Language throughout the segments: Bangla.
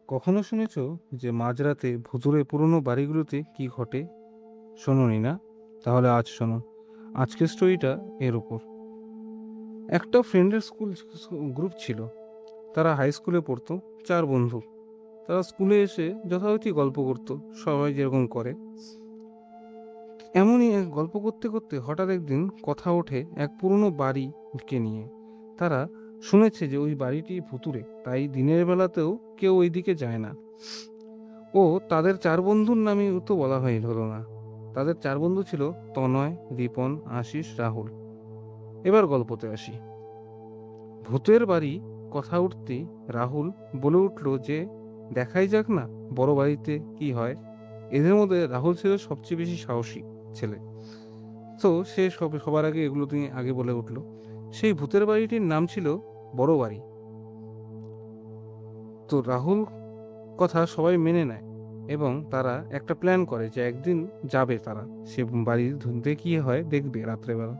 কখনো শুনেছো যে মাঝরাতে ভুতুড়ে পুরনো বাড়িগুলোতে কি ঘটে? শোনোনি না? তাহলে আজ শোনো। আজকের স্টোরিটা এর উপর। একটা ফ্রেন্ডের স্কুল গ্রুপ ছিল। তারা হাই স্কুলে পড়তো। 4 বন্ধু। তারা স্কুলে এসে যথারীতি গল্প করতো, সবাই যেরকম করে। এমনই এক গল্প করতে করতে হঠাৎ একদিন কথা ওঠে এক পুরনো বাড়িকে নিয়ে। তারা শুনেছে যে ওই বাড়িটি ভুতুড়ে, তাই দিনের বেলাতেও কেউ ওই দিকে যায় না। ও তাদের 4 বন্ধুর নামই তো বলা হলো না। তাদের 4 বন্ধু ছিল তনয়, রিপন, আশিস, রাহুল। এবার গল্পতে আসি। ভূতের বাড়ি কথা উঠতেই রাহুল বলে উঠল যে দেখাই যাক না বড় বাড়িতে কি হয়। এদের মধ্যে রাহুল ছিল সবচেয়ে বেশি সাহসী ছেলে। তো সে সবার আগে এগুলো তিনি আগে বলে উঠল। সেই ভূতের বাড়িটির নাম ছিল বড় বাড়ি। তো রাহুল কথা সবাই মেনে নেয় এবং তারা একটা প্ল্যান করে যে একদিন যাবে তারা সে বাড়ির ধুনতে কি হয় দেখবে রাত্রেবেলা।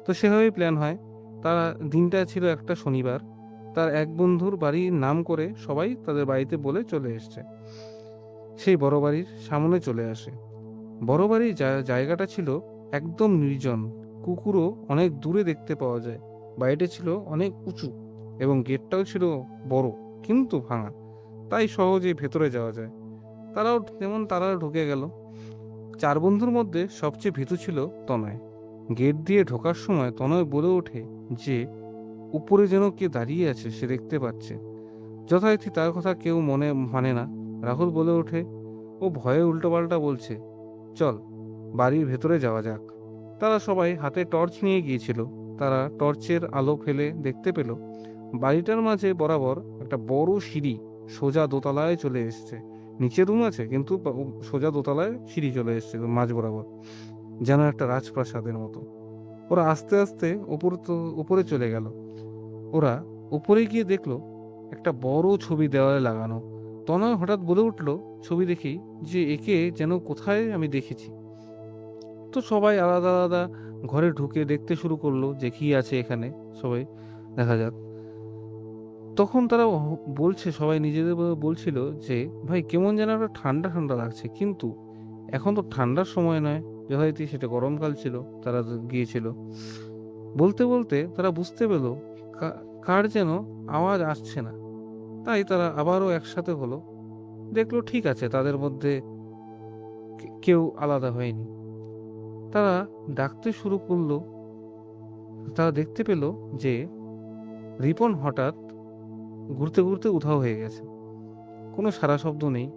তো সেভাবেই প্ল্যান হয়। তারা দিনটা ছিল একটা শনিবার। তার এক বন্ধুর বাড়ির নাম করে সবাই তাদের বাড়িতে বলে চলে এসছে। সেই বড় বাড়ির সামনে চলে আসে। বড় বাড়ির জায়গাটা ছিল একদম নির্জন। কুকুরও অনেক দূরে দেখতে পাওয়া যায়। বাড়িটা ছিল অনেক উঁচু এবং গেটটাও ছিল বড় কিন্তু ভাঙা, তাই সহজে ভেতরে যাওয়া যায়। তারা ঢুকে গেল। 4 বন্ধুর মধ্যে সবচেয়ে ভীতু ছিল তনয়। গেট দিয়ে ঢোকার সময় তনয় বলে ওঠে যে উপরে যেন কে দাঁড়িয়ে আছে সে দেখতে পাচ্ছে। যথারীতি তার কথা কেউ মানে না। রাহুল বলে ওঠে ও ভয়ে উল্টোপাল্টা বলছে, চল বাড়ির ভেতরে যাওয়া যাক। তারা সবাই হাতে টর্চ নিয়ে গিয়েছিল। তারা টর্চের আলো ফেলে দেখতে পেল বাড়িটার মাঝে বরাবর একটা বড় সিঁড়ি সোজা দোতলায় চলে এসেছে। নিচে রুম আছে কিন্তু সোজা দোতলায় সিঁড়ি চলে এসেছে মাঝ বরাবর, যেন একটা রাজপ্রাসাদের মতো। ওরা আস্তে আস্তে উপরে চলে গেল। ওরা উপরে গিয়ে দেখলো একটা বড় ছবি দেওয়ালে লাগানো। তনয় হঠাৎ বলে উঠলো ছবি দেখি যে একে যেন কোথায় আমি দেখেছি। তো সবাই আলাদা আলাদা ঘরে ঢুকে দেখতে শুরু করলো যে কি আছে এখানে, সবাই দেখা যাক। তখন তারা বলছে, সবাই নিজেদের বলছিল যে ভাই কেমন যেন একটা ঠান্ডা ঠান্ডা লাগছে, কিন্তু এখন তো ঠান্ডার সময় নয়, যথারীতি সেটা গরমকাল ছিল। তারা গিয়েছিল। বলতে বলতে তারা বুঝতে পেল কার যেন আওয়াজ আসছে না। তাই তারা আবারও একসাথে হলো। দেখলো ঠিক আছে, তাদের মধ্যে কেউ আলাদা হয়নি। তারা ডাকতে শুরু করলো। তারা দেখতে পেল যে রিপন হঠাৎ ঘুরতে ঘুরতে উধাও হয়ে গেছে। কোনো সাড়া শব্দ নেই।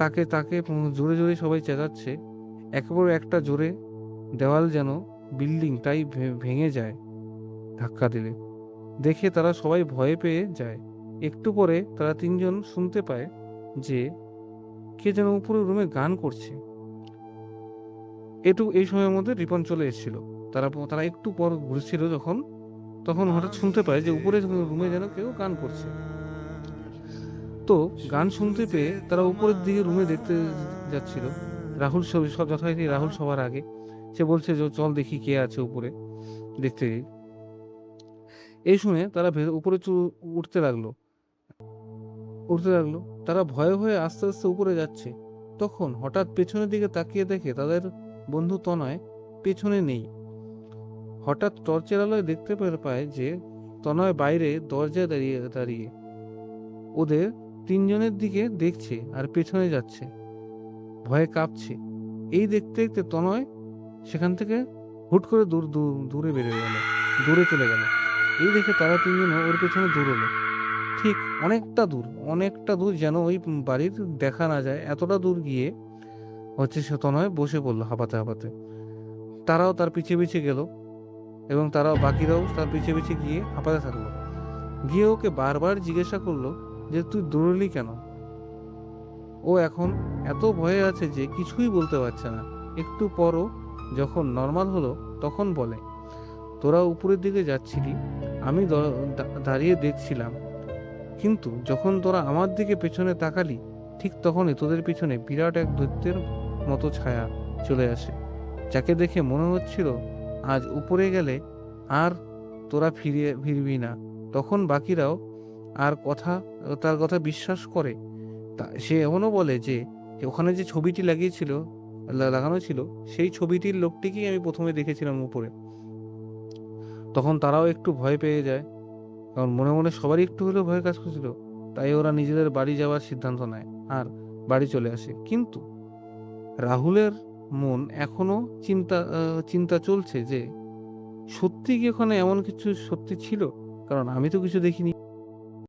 তাকে তাকে জোরে জোরে সবাই চেঁচাচ্ছে। একেবারে একটা জোরে দেওয়াল যেন বিল্ডিংটাই ভেঙে যায় ধাক্কা দিলে। দেখে তারা সবাই ভয় পেয়ে যায়। একটু পরে তারা 3জন শুনতে পায় যে কে যেন উপরে রুমে গান করছে। এই সময়ের মধ্যে রিপন চলে এসেছিল। তারা তারা একটু পর ঘুরছিল যখন, তখন হঠাৎ শুনতে পায় যে উপরে রুমে যেন কেউ গান করছে। তো গান শুনতে পেয়ে তারা উপরের দিকে রুমে দেখতে যাচ্ছিল। রাহুল সব যথারীতি রাহুল সবার আগে। সে বলছে যে চল দেখি কে আছে উপরে, দেখতে যাই। এই শুনে তারা উপরে উঠতে লাগলো উঠতে লাগলো। তারা ভয়ে ভয়ে আস্তে আস্তে উপরে যাচ্ছে। তখন হঠাৎ পেছনের দিকে তাকিয়ে দেখে তাদের বন্ধু তনয় পেছনে নেই। হঠাৎ টর্চের আলোয় দেখতে পায় যে তনয় বাইরে দরজায় দাঁড়িয়ে দাঁড়িয়ে ওদের 3জনের দিকে দেখছে আর পেছনে যাচ্ছে, ভয়ে কাঁপছে। এই দেখতে দেখতে তনয় সেখান থেকে হুট করে দূরে বেরিয়ে গেল, দূরে চলে গেল। এই দেখে তারা 3জনও ওর পেছনে দৌড়লো। ঠিক অনেকটা দূর যেন ওই বাড়ির দেখা না যায়, এতটা দূর গিয়ে হচ্ছে সে তনয় বসে পড়লো হাঁপাতে হাঁপাতে। তারাও তার পিছে পিছে গেল এবং বাকিরাও তার পিছে পিছে গিয়ে হাঁপাতে থাকলো। গিয়ে ওকে বারবার জিজ্ঞাসা করলো যে তুই দৌড়লি কেন। ও এখন এত ভয়ে আছে যে কিছুই বলতে পারছে না। একটু পরও যখন নর্মাল হলো তখন বলে, তোরা উপরের দিকে যাচ্ছিলি, আমি দাঁড়িয়ে দেখছিলাম, কিন্তু যখন তোরা আমার দিকে পেছনে তাকালি ঠিক তখনই তোদের পিছনে বিরাট এক দৈত্যের মতো ছায়া চলে আসে, যাকে দেখে মনে হচ্ছিল আজ উপরে গেলে আর তোরা ফিরবি না। তখন বাকিরাও আর তার কথা বিশ্বাস করে। সে এমনও বলে যে ওখানে যে ছবিটি লাগানো ছিল, সেই ছবিটির লোকটিকেই আমি প্রথমে দেখেছিলাম উপরে। তখন তারাও একটু ভয় পেয়ে যায়, কারণ মনে মনে সবারই একটু হলেও ভয় কাজ করছিল। তাই ওরা নিজেদের বাড়ি যাওয়ার সিদ্ধান্ত নেয় আর বাড়ি চলে আসে। কিন্তু রাহুলের মন এখনো চিন্তা চলছে যে সত্যি কি ওখানে এমন কিছু সত্যি ছিল, কারণ আমি তো কিছু দেখিনি।